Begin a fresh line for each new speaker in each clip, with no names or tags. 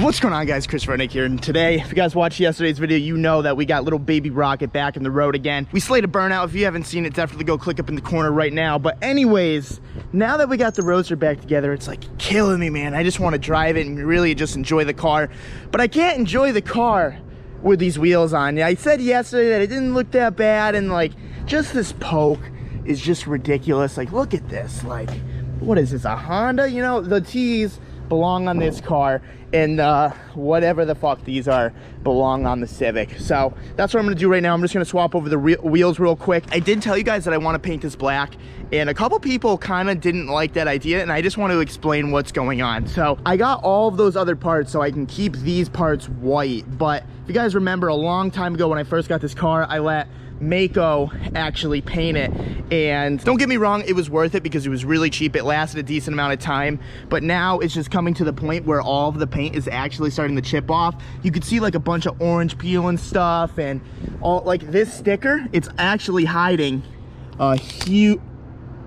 What's going on, guys? Chris Rednick here, and today, if you guys watched yesterday's video, you know that we got little baby Rocket back in the road again. We slayed a burnout. If you haven't seen it, definitely go click up in the corner right now. But anyways, now that we got the Roadster back together, it's like killing me, man. I just want to drive it and really just enjoy the car. But I can't enjoy the car with these wheels on. I said yesterday that it didn't look that bad, and like, just this poke is just ridiculous. Like, look at this. Like, what is this, a Honda? You know, the T's belong on this car, and whatever the fuck these are belong on the Civic. So that's what I'm gonna do right now. I'm just gonna swap over the wheels real quick. I did tell you guys that I want to paint this black, and a couple people kind of didn't like that idea, and I just want to explain what's going on. So I got all of those other parts so I can keep these parts white, but if you guys remember, a long time ago when I first got this car, I let Mako actually paint it, and don't get me wrong, it was worth it because it was really cheap. It lasted a decent amount of time, but now it's just coming to the point where all of the paint is actually starting to chip off. You could see like a bunch of orange peel and stuff, and all like this sticker, it's actually hiding a huge,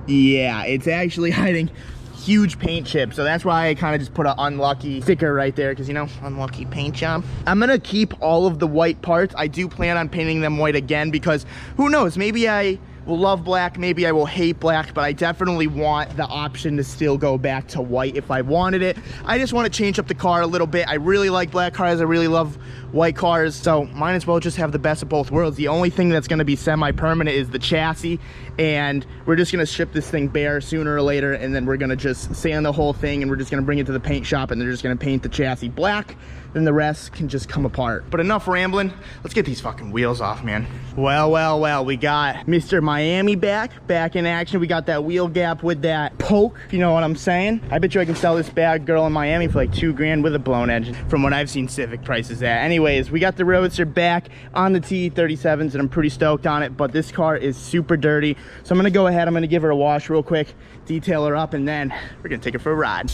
yeah, it's actually hiding huge paint chip. So that's why I kind of just put an unlucky sticker right there, because, you know, unlucky paint job. I'm gonna keep all of the white parts. I do plan on painting them white again, because who knows, maybe I will love black, maybe I will hate black, but I definitely want the option to still go back to white if I wanted it. I just want to change up the car a little bit. I really like black cars, I really love white cars, so might as well just have the best of both worlds. The only thing that's going to be semi-permanent is the chassis, and we're just going to strip this thing bare sooner or later, and then we're going to just sand the whole thing, and we're just going to bring it to the paint shop, and they're just going to paint the chassis black. Then the rest can just come apart. But enough rambling, let's get these fucking wheels off, man. Well, we got Mr. Miami back in action. We got that wheel gap with that poke, if you know what I'm saying. I bet you I can sell this bad girl in Miami for like $2 grand with a blown engine, from what I've seen Civic prices at. Anyways, we got the Roadster back on the T37s, and I'm pretty stoked on it, but this car is super dirty. So I'm gonna go ahead, I'm gonna give her a wash real quick, detail her up, and then we're gonna take her for a ride.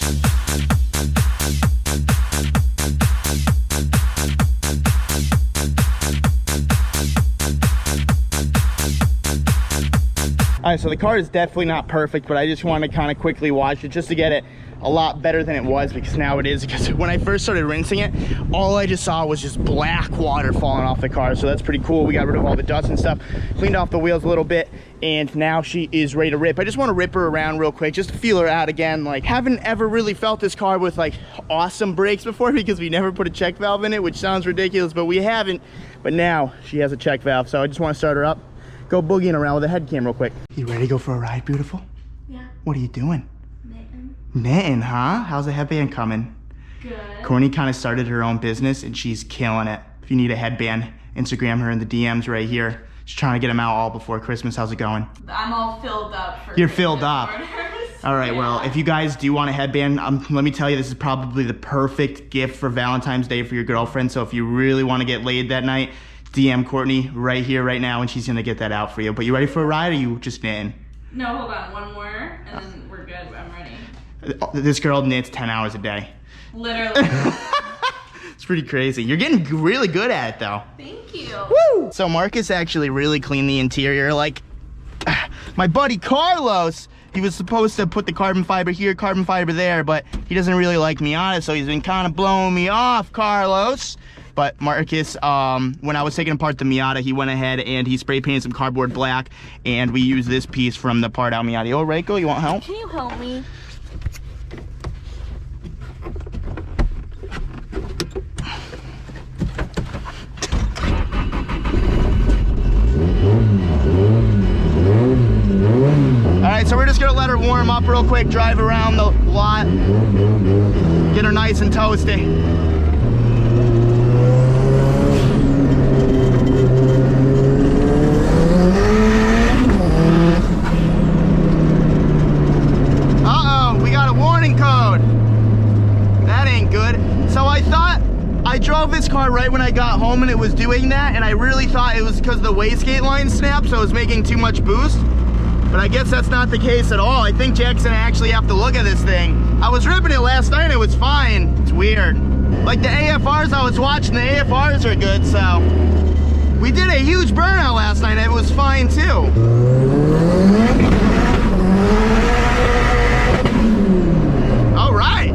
All right, so the car is definitely not perfect, but I just want to kind of quickly wash it just to get it a lot better than it was, because now it is. Because when I first started rinsing it, all I just saw was just black water falling off the car. So that's pretty cool. We got rid of all the dust and stuff, cleaned off the wheels a little bit, and now she is ready to rip. I just want to rip her around real quick just to feel her out again. Like, haven't ever really felt this car with like awesome brakes before, because we never put a check valve in it, which sounds ridiculous, but we haven't. But now she has a check valve, so I just want to start her up, go boogieing around with a head cam real quick. You ready to go for a ride, beautiful?
Yeah.
What are you doing?
Knitting.
Knitting, huh? How's the headband coming?
Good.
Courtney kind of started her own business, and she's killing it. If you need a headband, Instagram her in the DMs right here. She's trying to get them out all before Christmas. How's it going?
I'm all filled up for
You're filled up.
orders.
All right,
Yeah.
well, if you guys do want a headband, let me tell you, this is probably the perfect gift for Valentine's Day for your girlfriend. So if you really want to get laid that night, DM Courtney right here, right now, and she's gonna get that out for you. But you ready for a ride, or you just knitting?
No, hold on, one more, and then we're good. I'm ready.
This girl knits 10 hours a day.
Literally.
It's pretty crazy. You're getting really good at it, though.
Thank you.
Woo! So Marcus actually really cleaned the interior. Like, my buddy Carlos, he was supposed to put the carbon fiber here, carbon fiber there, but he doesn't really like Miata, so he's been kind of blowing me off, Carlos. But Marcus, when I was taking apart the Miata, he went ahead and he spray painted some cardboard black, and we used this piece from the part out Miata. Oh, Reiko, you want help?
Can you help me?
All right, so we're just gonna let her warm up real quick, drive around the lot, get her nice and toasty. I drove this car right when I got home and it was doing that, and I really thought it was because the wastegate line snapped, so it was making too much boost. But I guess that's not the case at all. I think Jack's gonna actually have to look at this thing. I was ripping it last night, it was fine. It's weird. Like the AFRs I was watching, the AFRs are good, so. We did a huge burnout last night, it was fine too. All right.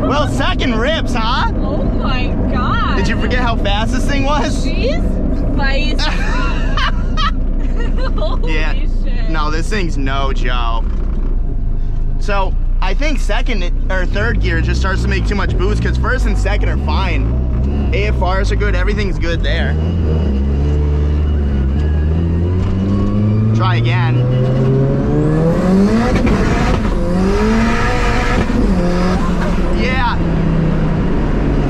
Well, second rips, huh? fast this thing was?
She's feisty. Holy shit.
No, this thing's no joke. So I think second or third gear just starts to make too much boost because first and second are fine. AFRs are good, everything's good there. Try again. Yeah.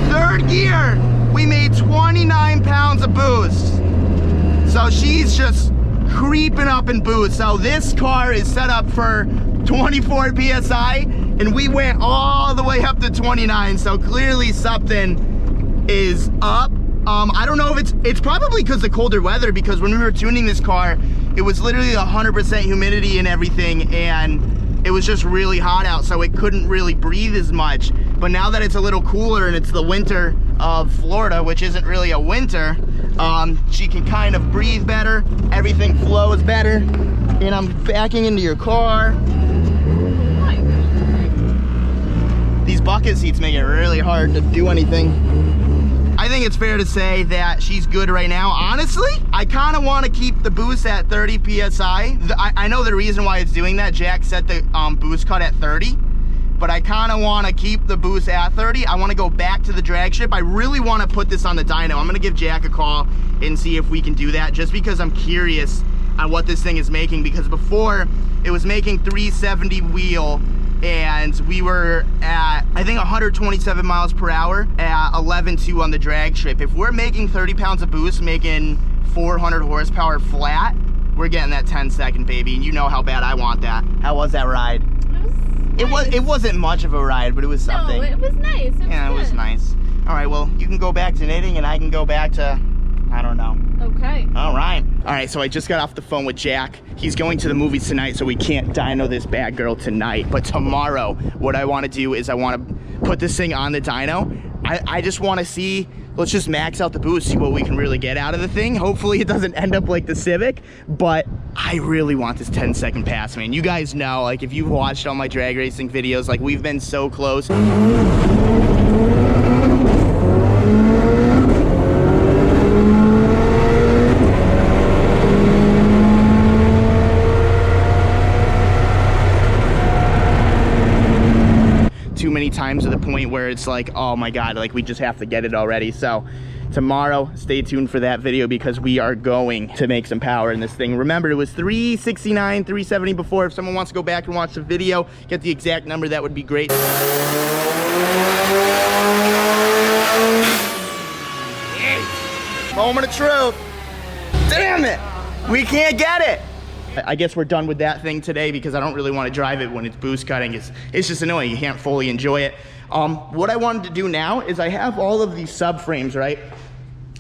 Third gear, we made 29 pounds of boost. So she's just creeping up in boost. So this car is set up for 24 PSI and we went all the way up to 29. So clearly something is up. I don't know if it's probably because of colder weather, because when we were tuning this car, it was literally 100% humidity and everything, and it was just really hot out, so it couldn't really breathe as much. But now that it's a little cooler and it's the winter of Florida, which isn't really a winter, she can kind of breathe better, everything flows better, and I'm backing into your car. These bucket seats make it really hard to do anything. I think it's fair to say that she's good right now. Honestly, I kind of want to keep the boost at 30 PSI. I know the reason why it's doing that. Jack set the boost cut at 30, but I kind of want to keep the boost at 30. I want to go back to the drag strip. I really want to put this on the dyno. I'm going to give Jack a call and see if we can do that, just because I'm curious on what this thing is making, because before it was making 370 wheel and we were at, I think, 127 miles per hour at 11.2 on the drag strip. If we're making 30 pounds of boost, making 400 horsepower flat, we're getting that 10-second, baby. And you know how bad I want that. How was that ride? It wasn't much of a ride, but it was something.
No, it was nice.
It was nice. All right, well, you can go back to knitting and I can go back to, I don't know.
Okay.
All right, so I just got off the phone with Jack. He's going to the movies tonight, so we can't dyno this bad girl tonight. But tomorrow, what I want to do is I want to put this thing on the dyno. I just want to see, let's just max out the boost, see what we can really get out of the thing. Hopefully it doesn't end up like the Civic, but I really want this 10-second pass, man. You guys know, like, if you've watched all my drag racing videos, like, we've been so close. Too many times to the point where it's like, oh my God, like, we just have to get it already. So tomorrow, stay tuned for that video, because we are going to make some power in this thing. Remember, it was 369, 370 before. If someone wants to go back and watch the video, get the exact number, that would be great. Moment of truth. Damn it, we can't get it. I guess we're done with that thing today, because I don't really want to drive it when it's boost cutting. It's just annoying. You can't fully enjoy it. What I wanted to do now is I have all of these subframes, right?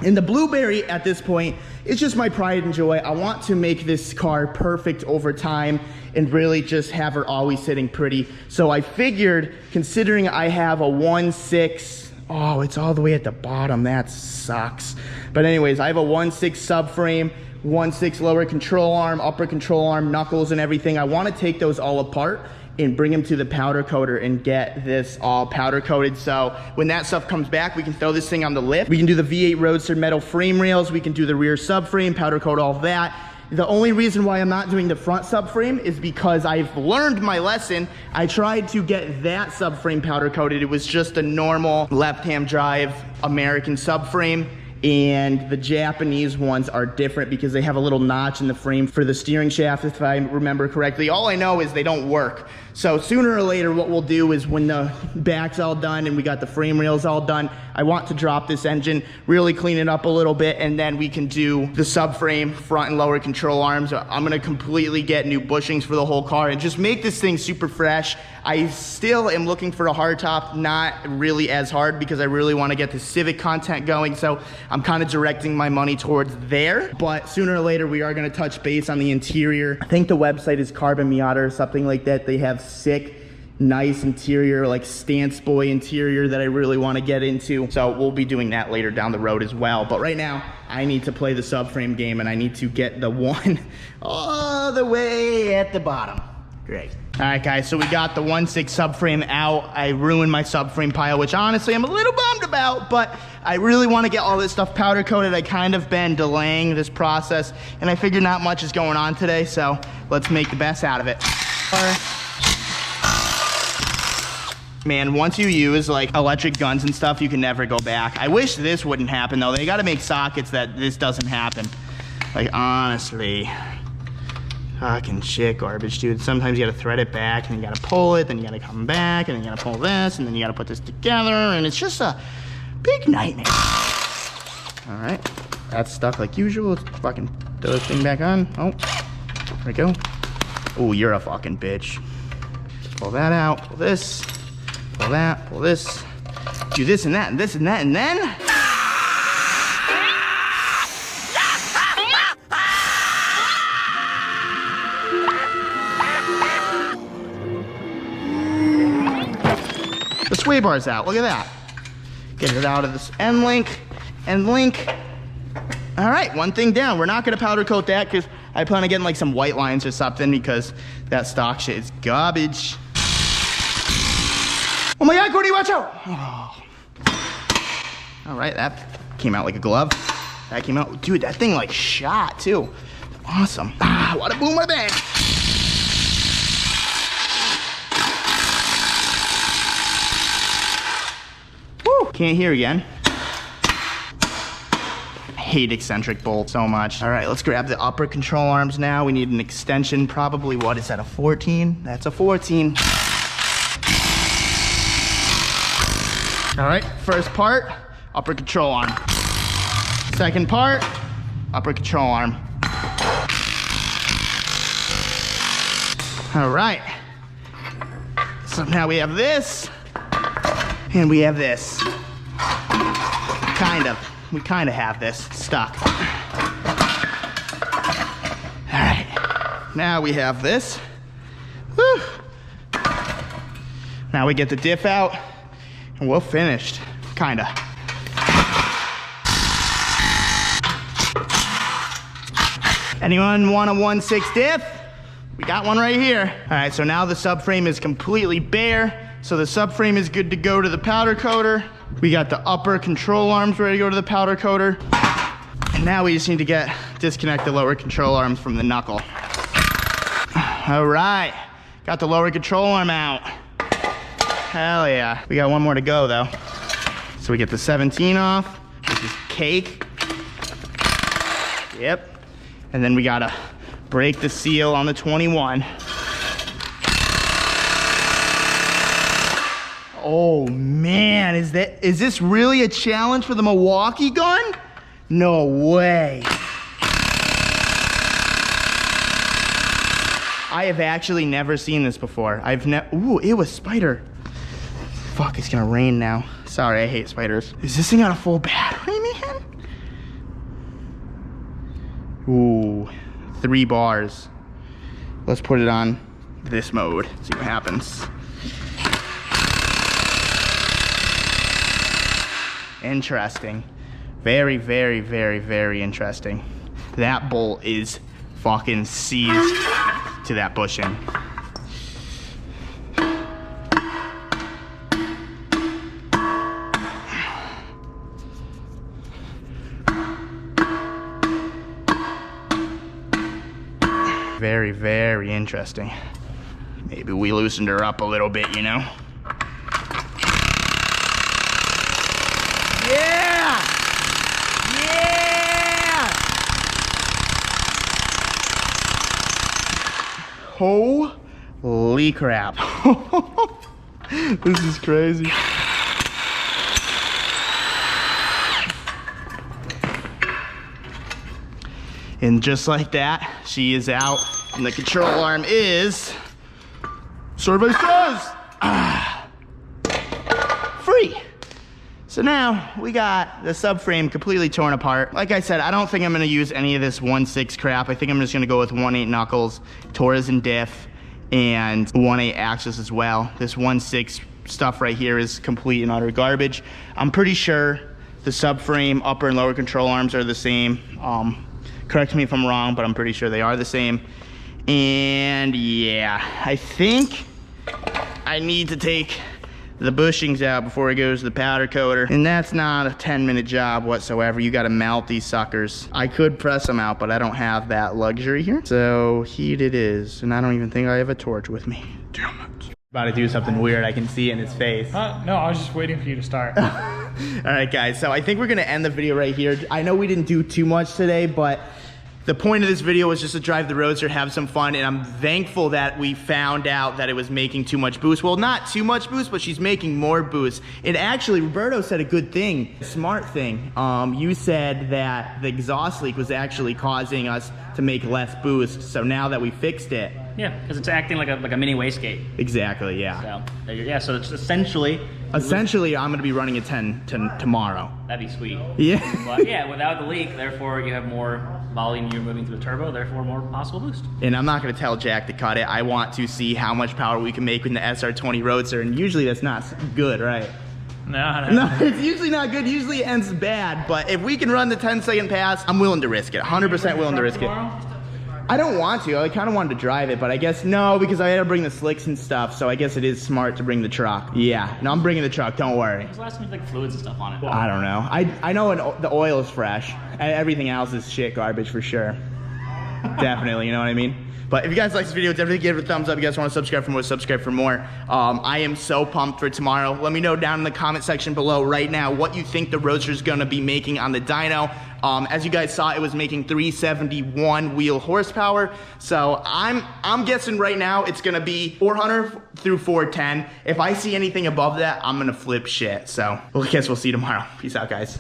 And the Blueberry at this point is just my pride and joy. I want to make this car perfect over time and really just have her always sitting pretty. So I figured, considering I have a 1.6, oh, it's all the way at the bottom. That sucks. But anyways, I have a 1.6 subframe, 1.6 lower control arm, upper control arm, knuckles and everything. I want to take those all apart and bring them to the powder coater and get this all powder coated. So when that stuff comes back, we can throw this thing on the lift. We can do the V8 Roadster metal frame rails. We can do the rear subframe, powder coat all of that. The only reason why I'm not doing the front subframe is because I've learned my lesson. I tried to get that subframe powder coated. It was just a normal left-hand drive American subframe. And the Japanese ones are different because they have a little notch in the frame for the steering shaft, if I remember correctly. All I know is they don't work. So sooner or later, what we'll do is when the back's all done and we got the frame rails all done, I want to drop this engine, really clean it up a little bit, and then we can do the subframe, front and lower control arms. I'm gonna completely get new bushings for the whole car and just make this thing super fresh. I still am looking for a hardtop, not really as hard, because I really want to get the Civic content going. So I'm kind of directing my money towards there. But sooner or later, we are going to touch base on the interior. I think the website is Carbon Miata or something like that. They have sick, nice interior, like Stance Boy interior that I really want to get into. So we'll be doing that later down the road as well. But right now, I need to play the subframe game, and I need to get the one all the way at the bottom. Great. All right, guys, so we got the 1.6 subframe out. I ruined my subframe pile, which honestly I'm a little bummed about, but I really want to get all this stuff powder coated. I kind of been delaying this process, and I figured not much is going on today, so let's make the best out of it. Man, once you use like electric guns and stuff, you can never go back. I wish this wouldn't happen though. They gotta make sockets that this doesn't happen. Like honestly, fucking shit garbage, dude. Sometimes you gotta thread it back and you gotta pull it, then you gotta come back and then you gotta pull this and then you gotta put this together, and it's just a big nightmare. All right, that's stuck like usual. Let's fucking throw this thing back on. Oh, there we go. Oh, you're a fucking bitch. Pull that out, pull this. Pull that, pull this, do this and that and this and that, and then the sway bar's out. Look at that. Get it out of this end link. All right, one thing down. We're not gonna powder coat that because I plan on getting like some white lines or something because that stock shit is garbage. Oh my God, Cody, watch out! Oh. All right, that came out like a glove. That came out, dude, that thing like shot too. Awesome. Ah, what a boom, what a bang. Woo, can't hear again. I hate eccentric bolts so much. All right, let's grab the upper control arms now. We need an extension, probably, what is that, a 14? That's a 14. All right, first part, upper control arm. Second part, upper control arm. All right. So now we have this, and we have this. We kind of have this stuck. All right, now we have this. Woo. Now we get the diff out. And we're finished, kinda. Anyone want a 1/6 diff? We got one right here. All right, so now the subframe is completely bare. So the subframe is good to go to the powder coater. We got the upper control arms ready to go to the powder coater. And now we just need to disconnect the lower control arms from the knuckle. All right, got the lower control arm out. Hell yeah. We got one more to go though. So we get the 17 off, which is cake. Yep. And then we gotta break the seal on the 21. Oh man, is this really a challenge for the Milwaukee gun? No way. I have actually never seen this before. Ooh, it was spider. Fuck, it's gonna rain now. Sorry, I hate spiders. Is this thing got a full battery, man? Ooh, 3 bars. Let's put it on this mode, see what happens. Interesting. Very, very, very, very interesting. That bolt is fucking seized to that bushing. Very, very interesting. Maybe we loosened her up a little bit, you know? Yeah! Yeah! Holy crap. This is crazy. And just like that, she is out, and the control arm is, survey says, free. So now we got the subframe completely torn apart. Like I said, I don't think I'm gonna use any of this 1/6 crap. I think I'm just gonna go with 1/8 knuckles, Torres and diff, and 1/8 axis as well. This 1/6 stuff right here is complete and utter garbage. I'm pretty sure the subframe, upper and lower control arms are the same. Correct me if I'm wrong, but I'm pretty sure they are the same. And yeah, I think I need to take the bushings out before it goes to the powder coater. And that's not a 10-minute job whatsoever. You gotta melt these suckers. I could press them out, but I don't have that luxury here. So heat it is. And I don't even think I have a torch with me. Damn it. About to do something weird. I can see it in his face.
No, I was just waiting for you to start.
All right, guys. So I think we're gonna end the video right here. I know we didn't do too much today, but the point of this video was just to drive the Roadster, have some fun, and I'm thankful that we found out that it was making too much boost. Well, not too much boost, but she's making more boost. And actually, Roberto said a good thing, a smart thing. You said that the exhaust leak was actually causing us to make less boost. So now that we fixed it.
Yeah, because it's acting like a mini wastegate.
Exactly, yeah.
So, yeah, so it's essentially...
Essentially, I'm gonna be running a 10 tomorrow.
That'd be sweet.
Yeah.
But yeah, without the leak, therefore you have more volume you're moving through the turbo, therefore more possible boost.
And I'm not gonna tell Jack to cut it. I want to see how much power we can make with the SR20 Roadster, and usually that's not good, right? No, it's usually not good. Usually it ends bad, but if we can run the 10-second pass, I'm willing to risk it. 100% willing to risk it. I don't want to. I kind of wanted to drive it, but I guess no, because I had to bring the slicks and stuff, so I guess it is smart to bring the truck. Yeah, no, I'm bringing the truck. Don't worry.
When was the last time you like fluids and stuff on it?
I don't know. I know the oil is fresh. Everything else is shit garbage for sure. Definitely, you know what I mean? But if you guys like this video, definitely give it a thumbs up. If you guys want to subscribe for more, subscribe for more. I am so pumped for tomorrow. Let me know down in the comment section below right now what you think the Roadster is going to be making on the dyno. As you guys saw, it was making 371 wheel horsepower. So I'm guessing right now it's going to be 400 through 410. If I see anything above that, I'm going to flip shit. So I guess we'll see you tomorrow. Peace out, guys.